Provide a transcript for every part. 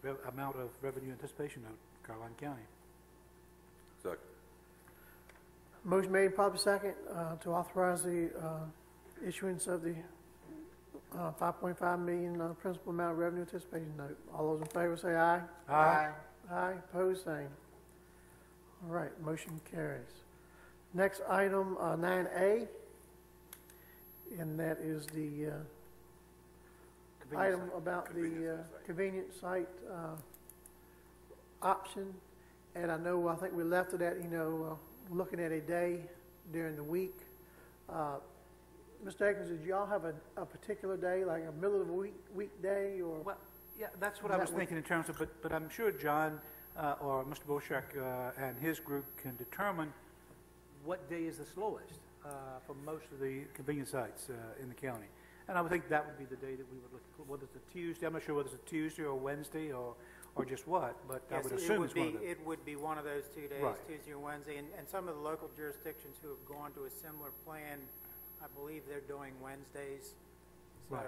amount of revenue anticipation note, Caroline County. Second. Motion made, properly second, to authorize the issuance of the 5.5 million principal amount of revenue anticipation note. All those in favor say aye. Aye. Aye. Opposed, same. All right, motion carries. Next item, 9A, and that is the item about the convenience site option. And I think we left it at, looking at a day during the week. Mr. Akins, did y'all have a particular day, like a middle of the weekday, or? Well, yeah, that's what I was thinking in terms of, but I'm sure John or Mr. Bolshak and his group can determine what day is the slowest for most of the convenience sites in the county. And I would think that would be the day that we would look at, whether it's a Tuesday. I'm not sure whether it's a Tuesday or Wednesday or just what, but yes, I would assume it's one of those. It would be one of those 2 days, right. Tuesday or Wednesday. And some of the local jurisdictions who have gone to a similar plan, I believe they're doing Wednesdays. So. Right.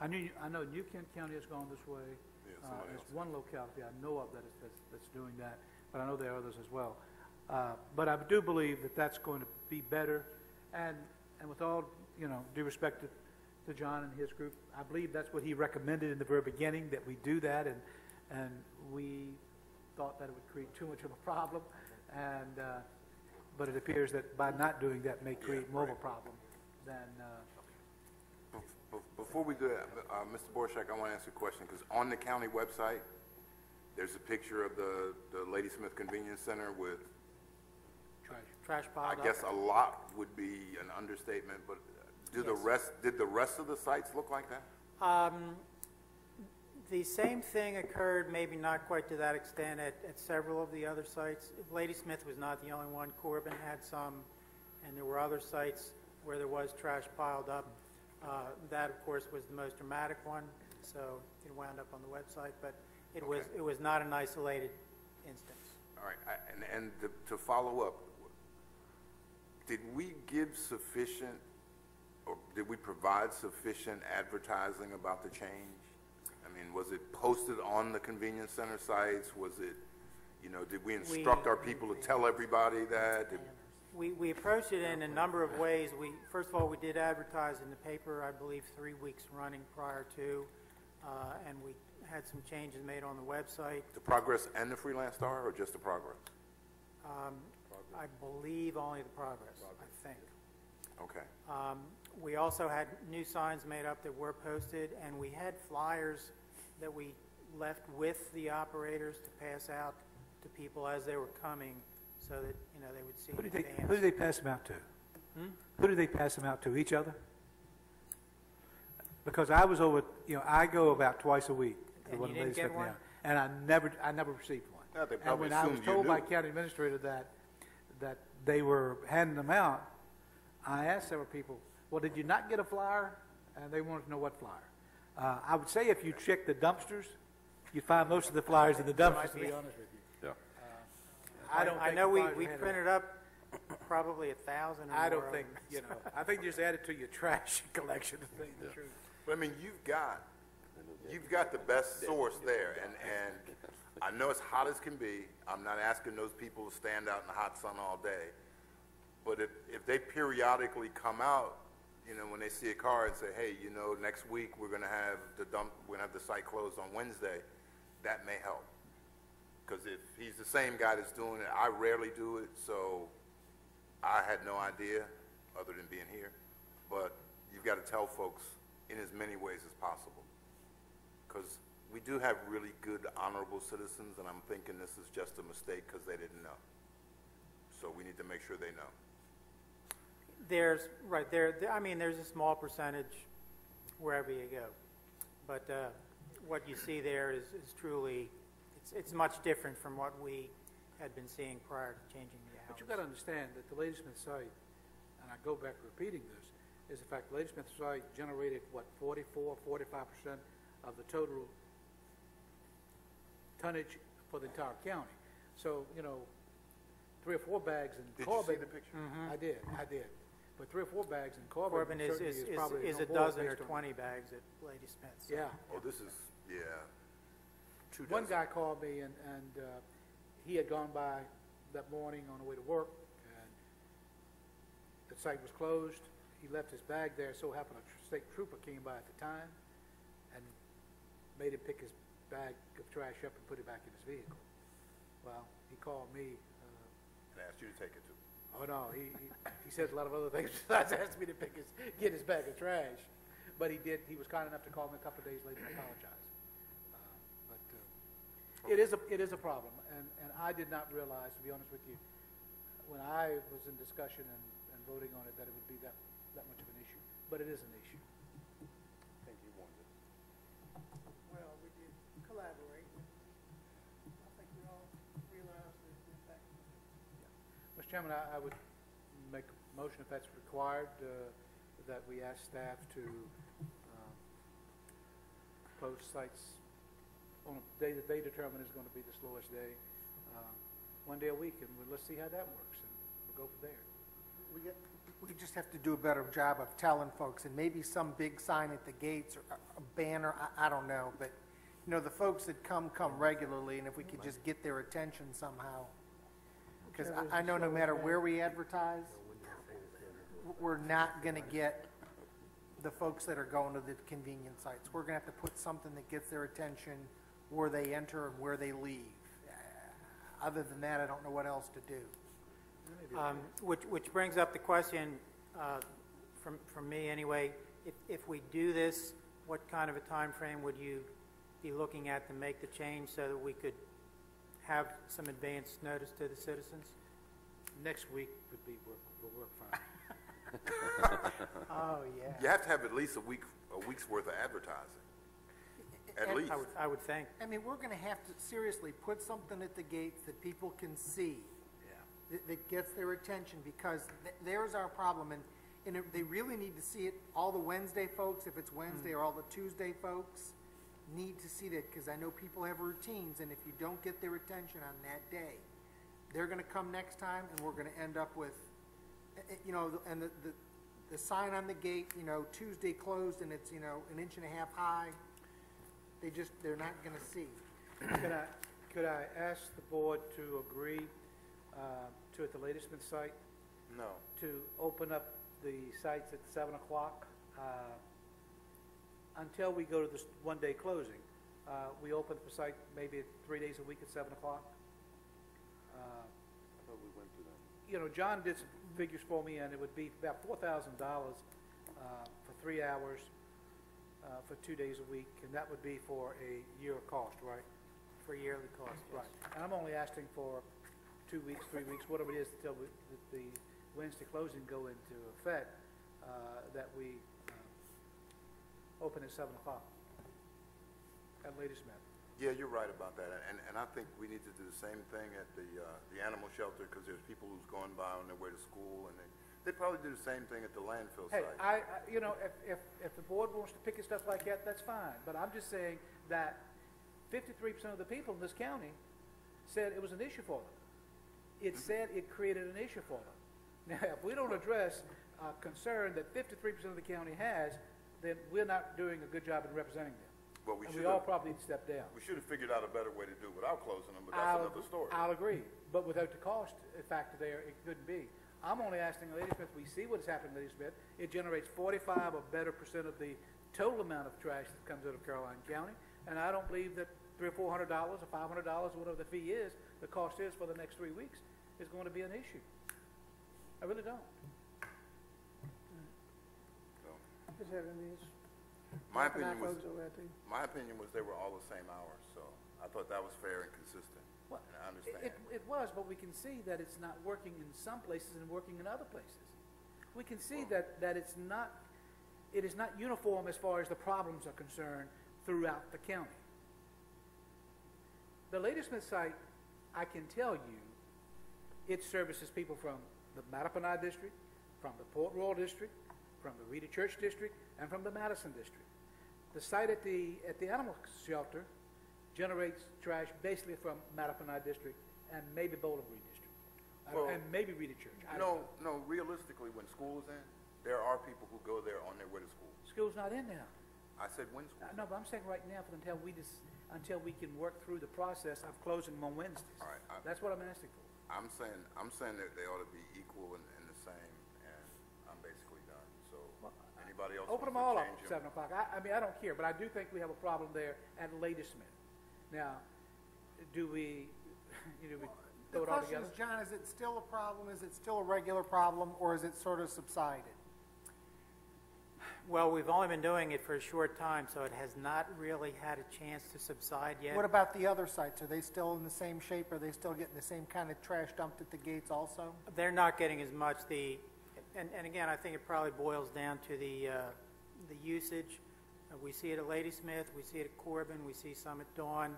I know New Kent County has gone this way. There's one locality I know of that's doing that, but I know there are others as well. But I do believe that that's going to be better. And with all due respect to John and his group, I believe that's what he recommended in the very beginning, that we do that, and we thought that it would create too much of a problem, but it appears that by not doing that may create more of a problem than. Before we do that, Mr. Borshak, I want to ask you a question, because on the county website, there's a picture of the Ladysmith Convenience Center with trash piled I guess a lot would be an understatement, but did the rest of the sites look like that? The same thing occurred, maybe not quite to that extent, at several of the other sites. Ladysmith was not the only one. Corbin had some, and there were other sites where there was trash piled up. That, of course, was the most dramatic one, so it wound up on the website, but it was not an isolated instance. All right, and to follow up, did we give sufficient, or did we provide sufficient advertising about the change? I mean, was it posted on the convenience center sites? Was it, did we instruct our people to tell everybody that? We approached it in a number of ways. First of all, we did advertise in the paper, I believe, 3 weeks running prior to, and we had some changes made on the website. The Progress and the Freelance Star, or just the Progress? I believe only the Progress, I think. Okay. We also had new signs made up that were posted, and we had flyers that we left with the operators to pass out to people as they were coming, so that they would see. Who do they pass them out to? Who do they pass them out to? Each other? Because I was over. I go about twice a week. And you didn't get one? And I never received one. Yeah, and when I was told by county administrator that they were handing them out, I asked several people, well, did you not get a flyer? And they wanted to know what flyer. I would say if you check the dumpsters, you'd find most of the flyers in the dumpsters, to be honest with you. Yeah. I know we printed up probably 1,000 or more. I don't think, I think you just add it to your trash collection, to tell you the truth. But I mean, you've got the best source there, and I know it's hot as can be. I'm not asking those people to stand out in the hot sun all day, but if they periodically come out, when they see a car and say, hey, next week we're going to have the site closed on Wednesday, that may help. Because if he's the same guy that's doing it, I rarely do it, so I had no idea other than being here. But you've got to tell folks in as many ways as possible. Because we do have really good, honorable citizens, and I'm thinking this is just a mistake because they didn't know. So we need to make sure they know. There's a small percentage wherever you go. But what you see there is truly, it's much different from what we had been seeing prior to changing the hours. But you've got to understand that the Ladysmith site, and I go back repeating this, is the fact the Ladysmith site generated, 45% of the total tonnage for the entire county. So, 3 or 4 bags in Corbin. Did you see the picture? Mm-hmm. I did. But 3 or 4 bags in Corbin, Corbin is probably a dozen or 20 bags at Ladysmith. So. Yeah. Oh, this is, yeah. True One dozen. guy called me, and he had gone by that morning on the way to work, and the site was closed. He left his bag there. So happened a state trooper came by at the time and made him pick his bag of trash up and put it back in his vehicle. Well, he called me. And asked you to take it to. Oh, no, he said a lot of other things besides asked me to get his bag of trash. But he did, he was kind enough to call me a couple of days later and apologize. It is a problem, and I did not realize, to be honest with you, when I was in discussion and voting on it, that it would be that much of an issue. But it is an issue. I think you wanted it. Well, we did collaborate. I think we all realize the impact. Mr. Chairman, I would make a motion, if that's required, that we ask staff to close sites on a day that they determine is going to be the slowest day, 1 day a week, and let's see how that works, and we'll go from there. We just have to do a better job of telling folks, and maybe some big sign at the gates or a banner, I don't know, but, you know, the folks that come regularly, and if we could just get their attention somehow. Because I know no matter where we advertise, we're not gonna get the folks that are going to the convenience sites. We're gonna have to put something that gets their attention where they enter and where they leave. Other than that, I don't know what else to do. Which brings up the question, from me anyway, if we do this, what kind of a time frame would you be looking at to make the change so that we could have some advance notice to the citizens? Next week will work fine. Oh, yeah. You have to have at least a week's worth of advertising. At least. I would think. I mean, we're gonna have to seriously put something at the gates that people can see. That gets their attention, because there's our problem, and they really need to see it. All the Wednesday folks, if it's Wednesday, or all the Tuesday folks, need to see that, because I know people have routines, and if you don't get their attention on that day, they're gonna come next time, and we're gonna end up with, you know, and the sign on the gate, you know, Tuesday closed, and it's, you know, 1.5 inches high. They're not gonna see. Could I ask the board to agree to, at the Ladysmith site, No. to open up the sites at 7 o'clock until we go to this 1 day closing? We open the site maybe 3 days a week at 7 o'clock. I thought we went to them. You know, John did some figures for me, and it would be about $4,000 for 3 hours for 2 days a week, and that would be for a year cost, right? For yearly cost, yes. Right. And I'm only asking for 2 weeks, 3 weeks, whatever it is, until the Wednesday closing go into effect, that we open at 7 o'clock at Ladysmith. Yeah, you're right about that, and I think we need to do the same thing at the animal shelter, because there's people who's going by on their way to school, and they probably do the same thing at the landfill Hey, site. you know, if the board wants to pick at stuff like that, that's fine, but I'm just saying that 53% of the people in this county said it was an issue for them. It said it created an issue for them. Now, if we don't address a concern that 53% of the county has, then we're not doing a good job in representing them. But we And should we all have, probably need to step down. we should have figured out a better way to do it without closing them, but that's another story. I'll agree, but without the cost factor there, it couldn't be. I'm only asking Ladysmith, we see what's happening in Ladysmith. It generates 45 or better % of the total amount of trash that comes out of Caroline County, and I don't believe that $300 or $400 or $500, whatever the fee is, the cost is for the next 3 weeks, is going to be an issue. I really don't. So, Just having these. My opinion was, folks over there too. my opinion was they were all the same hours, so I thought that was fair and consistent. Well, And I understand. It was, but we can see that it's not working in some places and working in other places. We can see that it is not uniform as far as the problems are concerned throughout the county. The Ladysmith site, I can tell you, it services people from the Mattapanai district, from the Port Royal district, from the Rita Church district, and from the Madison district. The site at the animal shelter generates trash basically from Mattapanai district and maybe Bowling Green district, Well, and maybe Rita Church. I don't know. No, realistically, when school is in, there are people who go there on their way to school. School's not in now. I said when school. No, but I'm saying right now for them, until we until we can work through the process of closing them on Wednesdays. All right, That's what I'm asking for. I'm saying that they ought to be equal and the same, and I'm basically done. So, anybody else Open them wants all to up change at 7 o'clock. I mean, I don't care, but I do think we have a problem there at Ladysmith. Now, do we, we The throw it all question together? is, John, is it still a problem? Is it still a regular problem, or is it sort of subsided? Well, we've only been doing it for a short time, so it has not really had a chance to subside yet. What about the other sites? Are they still in the same shape? Are they still getting the same kind of trash dumped at the gates also? They're not getting as much. And again, I think it probably boils down to the usage. We see it at Ladysmith, we see it at Corbin, we see some at Dawn,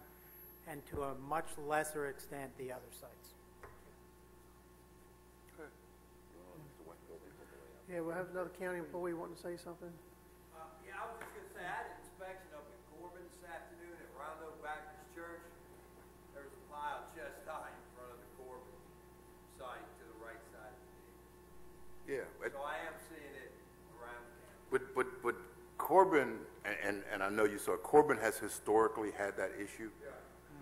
and to a much lesser extent, the other sites. Yeah, we'll have another county employee wanting to say something. Yeah, I was just gonna say, I had an inspection up at Corbin this afternoon at Rondo Baptist Church. There was a pile of chest high in front of the Corbin site to the right side of the gate. Yeah, So I am seeing it around the county. but Corbin, and I know you saw, Corbin has historically had that issue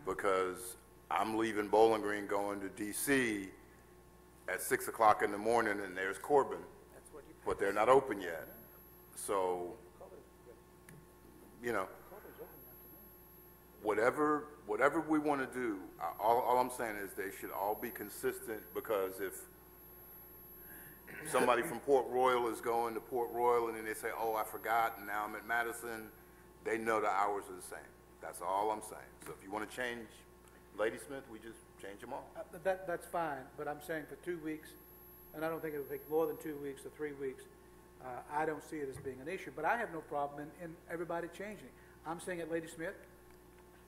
because I'm leaving Bowling Green going to DC at 6 o'clock in the morning, and there's Corbin, but they're not open yet. So, whatever we want to do, all I'm saying is they should all be consistent, because if somebody from Port Royal is going to Port Royal and then they say, oh, I forgot, and now I'm at Madison, they know the hours are the same. That's all I'm saying. So if you want to change Ladysmith, we just change them all. That's fine, but I'm saying for 2 weeks, and I don't think it would take more than 2 weeks or 3 weeks, I don't see it as being an issue. But I have no problem in everybody changing. I'm saying at Ladysmith,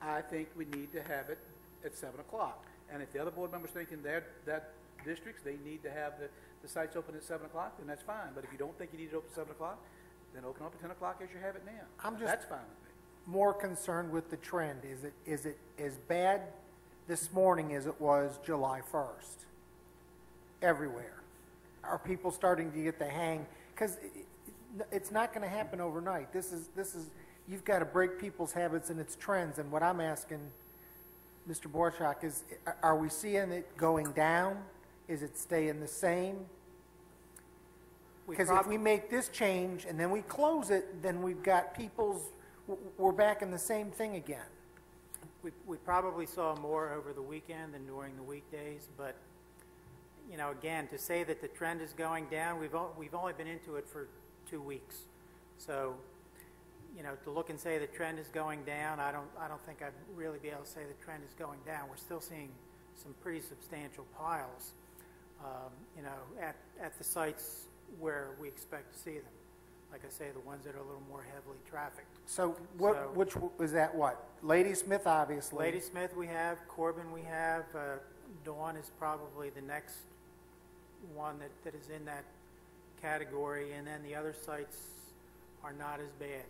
I think we need to have it at 7 o'clock. And if the other board members think in that districts, they need to have the sites open at 7 o'clock, then that's fine. But if you don't think you need it open at 7 o'clock, then open up at 10 o'clock as you have it now. That's fine with me. More concerned with the trend. Is it as bad this morning as it was July 1st? Everywhere. Are people starting to get the hang? Because it's not going to happen overnight. This is you've got to break people's habits and its trends. And what I'm asking, Mr. Borchak, is are we seeing it going down? Is it staying the same? Because if we make this change and then we close it, then we've got we're back in the same thing again. We probably saw more over the weekend than during the weekdays, but again, to say that the trend is going down, we've only been into it for 2 weeks, so to look and say the trend is going down, I don't think I'd really be able to say the trend is going down. We're still seeing some pretty substantial piles, at the sites where we expect to see them. Like I say, the ones that are a little more heavily trafficked. So which was that? What? Ladysmith, obviously. Ladysmith we have, Corbin we have, Dawn is probably the next one that is in that category, and then the other sites are not as bad.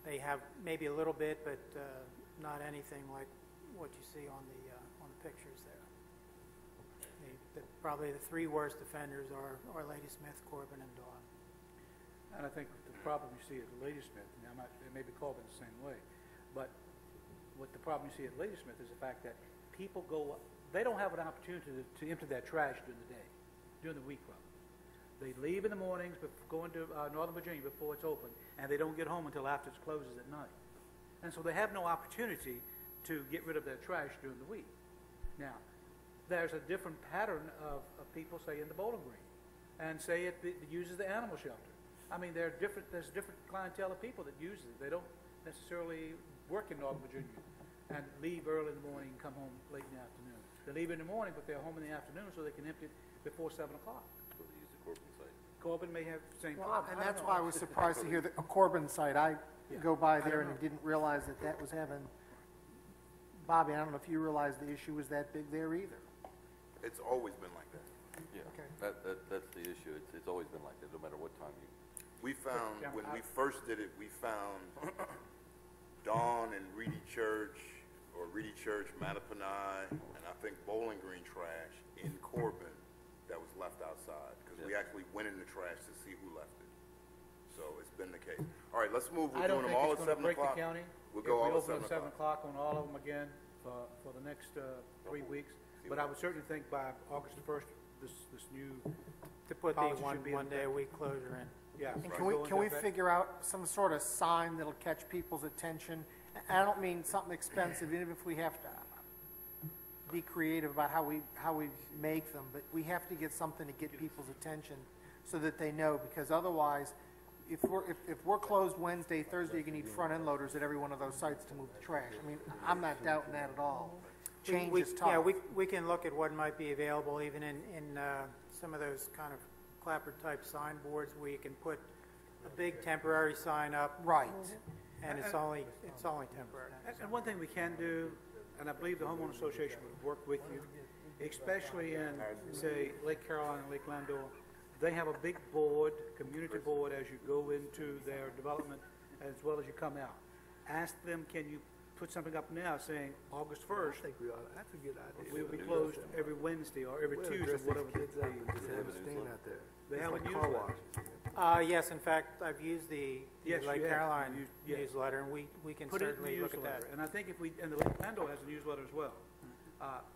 They have maybe a little bit, but not anything like what you see on the pictures there. Probably the 3 worst offenders are Ladysmith, Corbin, and Dawn. And I think the problem you see at Ladysmith, now maybe Corbin the same way, but what the problem you see at Ladysmith is the fact that people they don't have an opportunity to empty their trash during the day, during the week rather. They leave in the mornings, going to Northern Virginia before it's open, and they don't get home until after it closes at night. And so they have no opportunity to get rid of their trash during the week. Now, there's a different pattern of people, say, in the Bowling Green, and say it uses the animal shelter. I mean, there's different clientele of people that use it. They don't necessarily work in Northern Virginia and leave early in the morning and come home late in the afternoon. They leave in the morning, but they're home in the afternoon so they can empty it before 7 o'clock. So they use the Corbin site. Corbin may have the same Well, problem. and that's why I was surprised to hear a Corbin site. I go by there and didn't realize that was having. Bobby, I don't know if you realize the issue was that big there either. It's always been like that. Yeah, Okay. that's the issue. It's always been like that, no matter what time you. We found, when we first did it, we found Dawn and Reedy Church, or Reedy Church, Mattapani, and I think Bowling Green trash in Corbin that was left outside, because we actually went in the trash to see who left it. So it's been the case. All right, let's move. We're I don't doing think them all it's at going to 7 break the o'clock. county. We'll go all If at we open 7 at 7 o'clock. o'clock on all of them again for the next 3 weeks, but I would certainly think by August the 1st, this new, To put the Policy should be in one day a week closure in. yeah. And should can we, go into can we effect. figure out some sort of sign that'll catch people's attention? And I don't mean something expensive, even if we have to be creative about how we make them, but we have to get something to get people's attention so that they know, because otherwise, if we're closed Wednesday, Thursday, you're gonna need front end loaders at every one of those sites to move the trash. I mean, I'm not doubting that at all. Change is tough. Yeah, we can look at what might be available even in some of those kind of clapper-type signboards where you can put a big temporary sign up. Right. And it's only temporary. And one thing we can do, and I believe the homeowner association would work with you, especially in, say, Lake Caroline and Lake Landor, they have a big board, community board, as you go into their development as well as you come out. Ask them, can you put something up now saying August 1st, think we ought, that's a good idea. we will be closed every Wednesday or every Tuesday, whatever the Kids up and just have a stand out there. They It's have a like car newsletter. wash. Yes, in fact, I've used the Yes, Lake you have. Caroline Yes. newsletter, and we can Put it in the certainly look at that. newsletter. And I think if we, and the Lake Landor has a newsletter as well.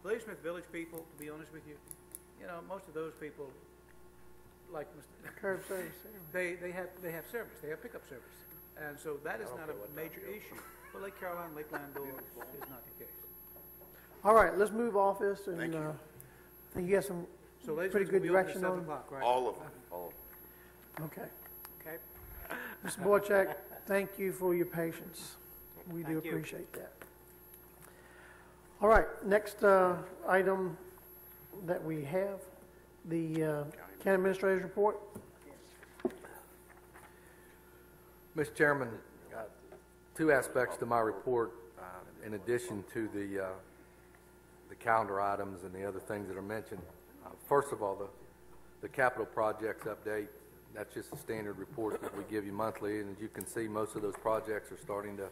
Ladysmith Village people, to be honest with you, you know, most of those people, like Mr. Curb service. They have service, they have pickup service. And so that is not a major issue. But Lake Caroline, Lake Landor is not the case. All right, let's move off this, and Thank you. I think you got some So ladies pretty and good gentlemen, we'll be open at direction 7 on. o'clock, right? All of them. Okay. Okay? Mr. Boychuk, thank you for your patience. We do Thank you. appreciate that. All right, next item that we have, the county administrator's report. Mr. Chairman, two aspects to my report, in addition to the calendar items and the other things that are mentioned. First of all, the capital projects update, that's just a standard report that we give you monthly, and as you can see, most of those projects are starting to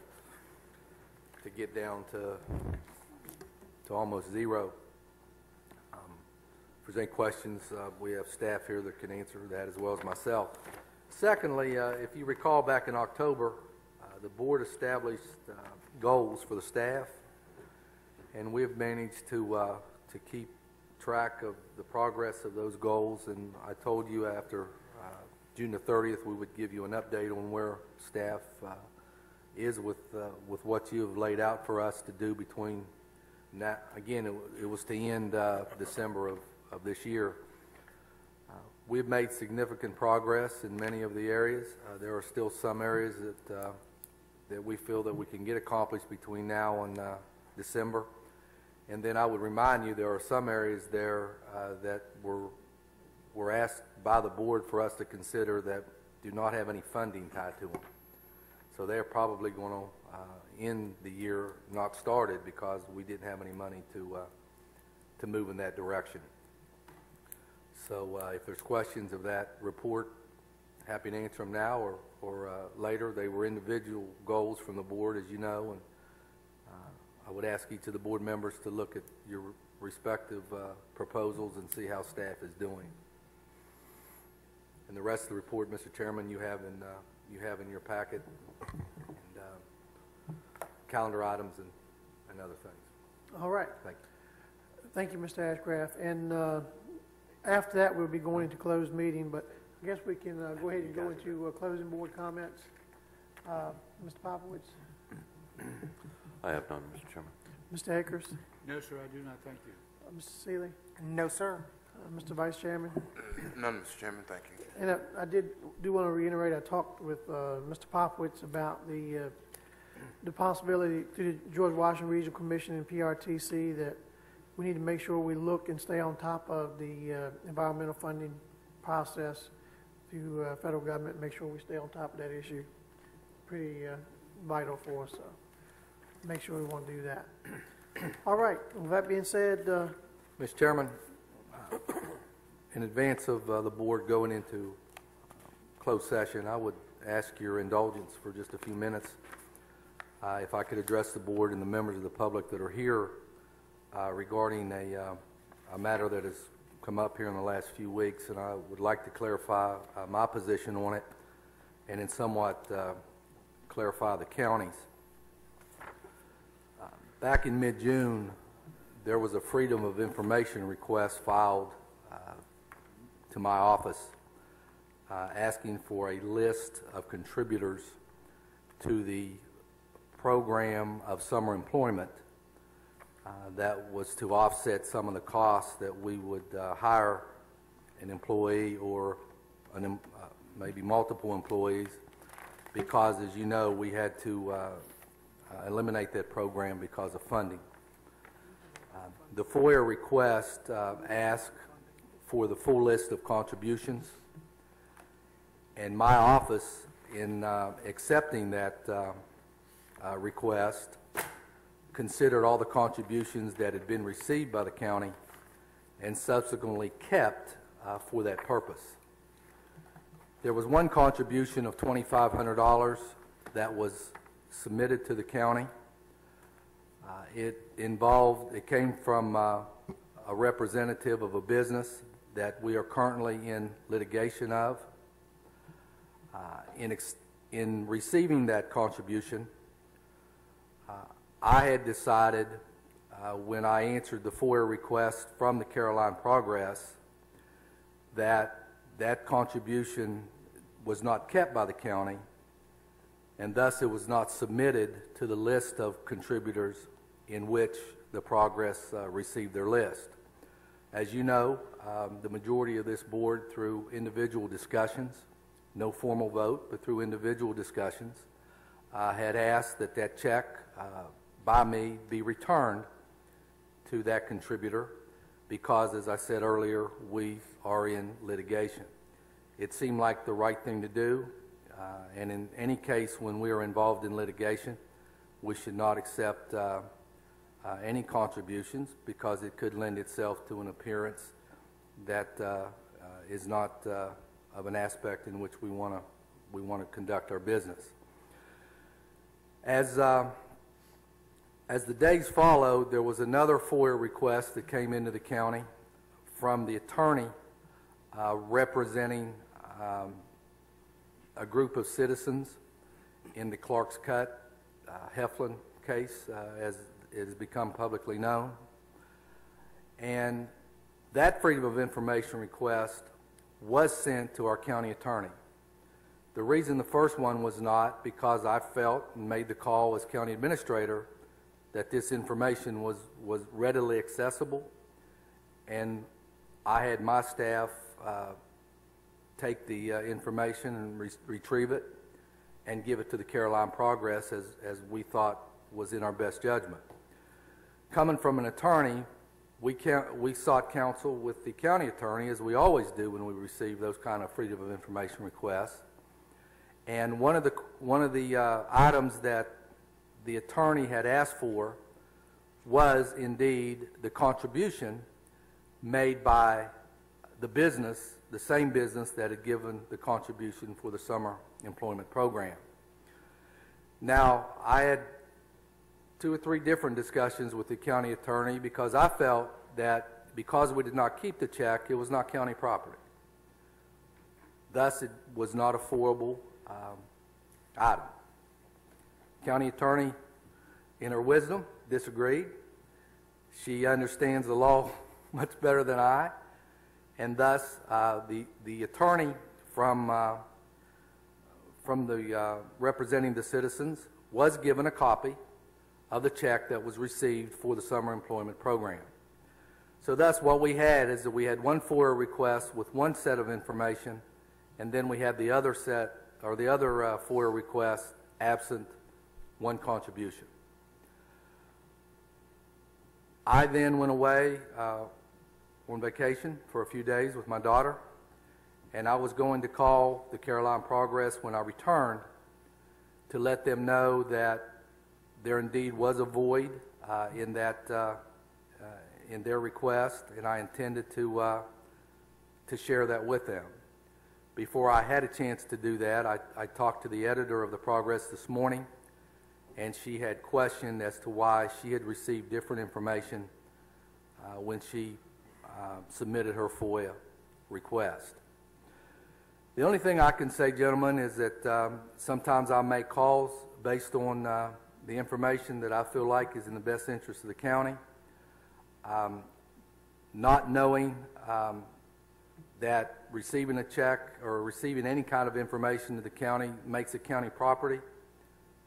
get down to almost zero. If there's any questions, we have staff here that can answer that as well as myself. Secondly, if you recall back in October, the board established goals for the staff, and we've managed to keep track of the progress of those goals. And I told you after June the 30th we would give you an update on where staff is with what you have laid out for us to do between now. Again, it was to end December of this year. We've made significant progress in many of the areas. There are still some areas that we feel that we can get accomplished between now and December. And then I would remind you there are some areas there that were asked by the board for us to consider that do not have any funding tied to them. So they're probably going to end the year not started because we didn't have any money to move in that direction. So if there's questions of that report, happy to answer them now or later. They were individual goals from the board, as you know, and I would ask each of the board members to look at your respective proposals and see how staff is doing. And the rest of the report, Mr. Chairman, you have in your packet, and calendar items and other things. All right. Thank you. Thank you, Mr. Ashcraft. And after that, we'll be going into closed meeting, but I guess we can go ahead and go into closing board comments. Mr. Popowitz, I have none, Mr. Chairman. Mr. Akers, No, sir, I do not, thank you. Mr. Seeley, No, sir. Mr. Vice Chairman. None, Mr. Chairman, thank you. And I do want to reiterate, I talked with Mr. Popowitz about the possibility through the George Washington Regional Commission and PRTC that we need to make sure we look and stay on top of the environmental funding process through federal government, make sure we stay on top of that issue. Pretty vital for us, so make sure we want to do that. All right, with that being said, Mr. Chairman, in advance of the board going into closed session, I would ask your indulgence for just a few minutes. If I could address the board and the members of the public that are here regarding a matter that has come up here in the last few weeks, and I would like to clarify my position on it and in somewhat clarify the county's. Back in mid-June, there was a Freedom of Information request filed to my office asking for a list of contributors to the program of summer employment that was to offset some of the costs that we would hire an employee or maybe multiple employees, because, as you know, we had to eliminate that program because of funding. The FOIA request asked for the full list of contributions, and my office, in accepting that request, considered all the contributions that had been received by the county and subsequently kept for that purpose. There was one contribution of $2,500 that was submitted to the county. It came from a representative of a business that we are currently in litigation of. In receiving that contribution, I had decided when I answered the FOIA request from the Caroline Progress that that contribution was not kept by the county, and thus it was not submitted to the list of contributors in which the Progress received their list. As you know, the majority of this board, through individual discussions, no formal vote, but through individual discussions, had asked that that check by me be returned to that contributor because, as I said earlier, we are in litigation. It seemed like the right thing to do, and in any case when we are involved in litigation, we should not accept any contributions because it could lend itself to an appearance that is not of an aspect in which we want to conduct our business. As the days followed, there was another FOIA request that came into the county from the attorney representing a group of citizens in the Clark's Cut Heflin case, as it has become publicly known. And that Freedom of Information request was sent to our county attorney. The reason the first one was not, because I felt and made the call as county administrator that this information was readily accessible, and I had my staff take the information and retrieve it and give it to the Caroline Progress as we thought was in our best judgment. Coming from an attorney, we sought counsel with the county attorney, as we always do when we receive those kind of Freedom of Information requests. And one of the items that the attorney had asked for was indeed the contribution made by the business, the same business that had given the contribution for the summer employment program. Now, I had 2 or 3 different discussions with the county attorney because I felt that because we did not keep the check, it was not county property. Thus, it was not a FOIAble item. County attorney, in her wisdom, disagreed. She understands the law much better than I, and thus the attorney from the representing the citizens was given a copy of the check that was received for the summer employment program. So thus what we had is that we had one FOIA request with one set of information, and then we had the other set, or the other FOIA request absent one contribution. I then went away on vacation for a few days with my daughter, and I was going to call the Caroline Progress when I returned to let them know that there indeed was a void in their request, and I intended to share that with them. Before I had a chance to do that, I talked to the editor of the Progress this morning, and she had questioned as to why she had received different information when she submitted her FOIA request. The only thing I can say, gentlemen, is that sometimes I make calls based on the information that I feel like is in the best interest of the county. Not knowing that receiving a check or receiving any kind of information to the county makes it county property,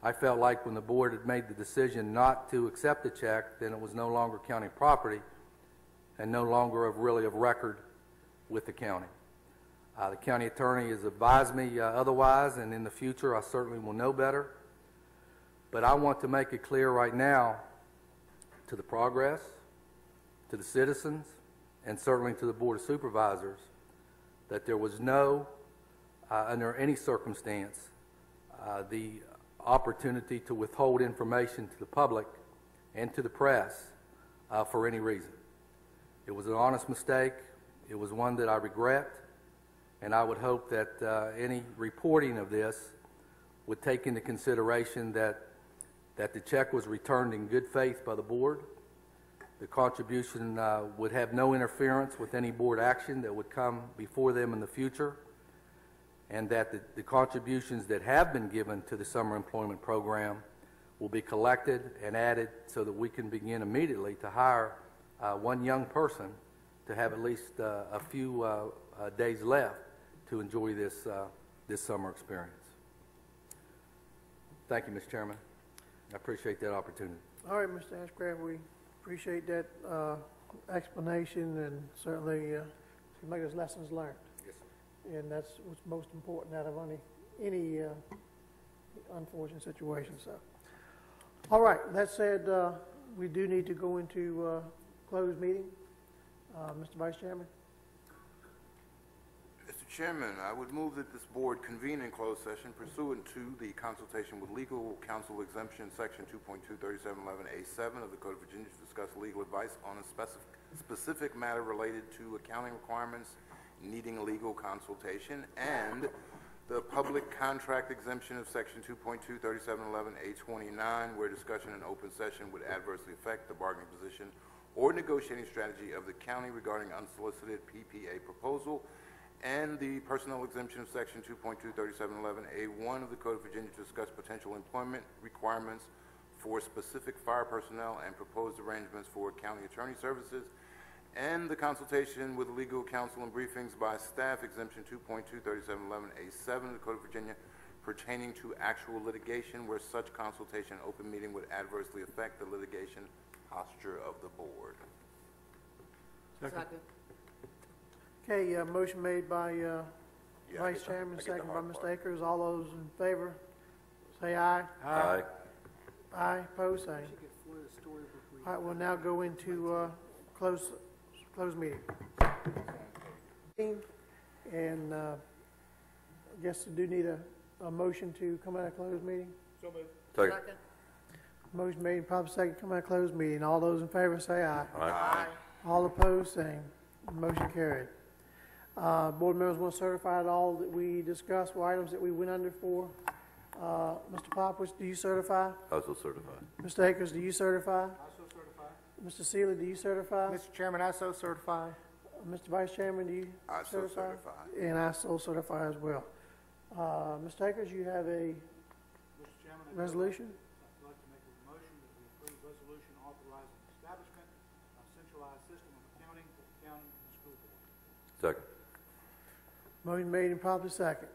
I felt like when the board had made the decision not to accept the check, then it was no longer county property and no longer really of record with the county. The county attorney has advised me otherwise, and in the future I certainly will know better. But I want to make it clear right now to the Progress, to the citizens, and certainly to the Board of Supervisors, that there was no, under any circumstance, the opportunity to withhold information to the public and to the press for any reason. It was an honest mistake. It was one that I regret, and I would hope that any reporting of this would take into consideration that the check was returned in good faith by the board. The contribution would have no interference with any board action that would come before them in the future, and that the contributions that have been given to the summer employment program will be collected and added so that we can begin immediately to hire one young person to have at least a few days left to enjoy this summer experience. Thank you, Mr. Chairman. I appreciate that opportunity. All right, Mr. Ashcraft, we appreciate that explanation, and certainly to make us lessons learned. Yes, sir. And that's what's most important out of any unfortunate situation. So, all right. That said, we do need to go into closed meeting. Mr. Vice Chairman. Mr. Chairman, I would move that this board convene in closed session pursuant to the consultation with legal counsel exemption section 2.23711A7 of the Code of Virginia to discuss legal advice on a specific matter related to accounting requirements needing legal consultation, and the public contract exemption of section 2.23711A29, where discussion in open session would adversely affect the bargaining position or negotiating strategy of the county regarding unsolicited PPA proposal, and the personnel exemption of section 2.23711A1 of the Code of Virginia to discuss potential employment requirements for specific fire personnel and proposed arrangements for county attorney services, and the consultation with legal counsel and briefings by staff exemption 2.23711A7 of the Code of Virginia pertaining to actual litigation where such consultation open meeting would adversely affect the litigation posture of the board. Second. Okay, motion made by Vice Chairman, I get the second by hard Mr. part. Akers. All those in favor, say aye. Aye. Aye, opposed, same. All right, we'll now go into closed meeting. And I guess we do need a motion to come out of closed meeting. Second. Motion made, proper second, come out of closed meeting. All those in favor, say aye. Aye. All opposed, same. Motion carried. Board members want to certify that all that we discussed were items that we went under for. Mr. Popovich, do you certify? Also certified. Mr. Akers, do you certify? Also certify. Mr. Seeley, do you certify? Mr. Chairman, I so certify. Mr. Vice Chairman, do you I so certify? certify. And I so certify as well. Mr. Akers, you have a resolution? I'd like to make a motion that we approve resolution authorizing establishment of centralized system of accounting for the county and the school board. Second. Motion made and properly second.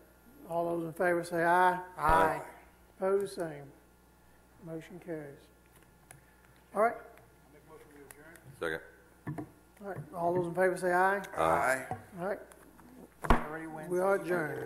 All those in favor say aye. Aye. Opposed, same. Motion carries. All right. I make a motion we adjourn. Second. All right. All those in favor say aye. Aye. All right. Already went. We are adjourned.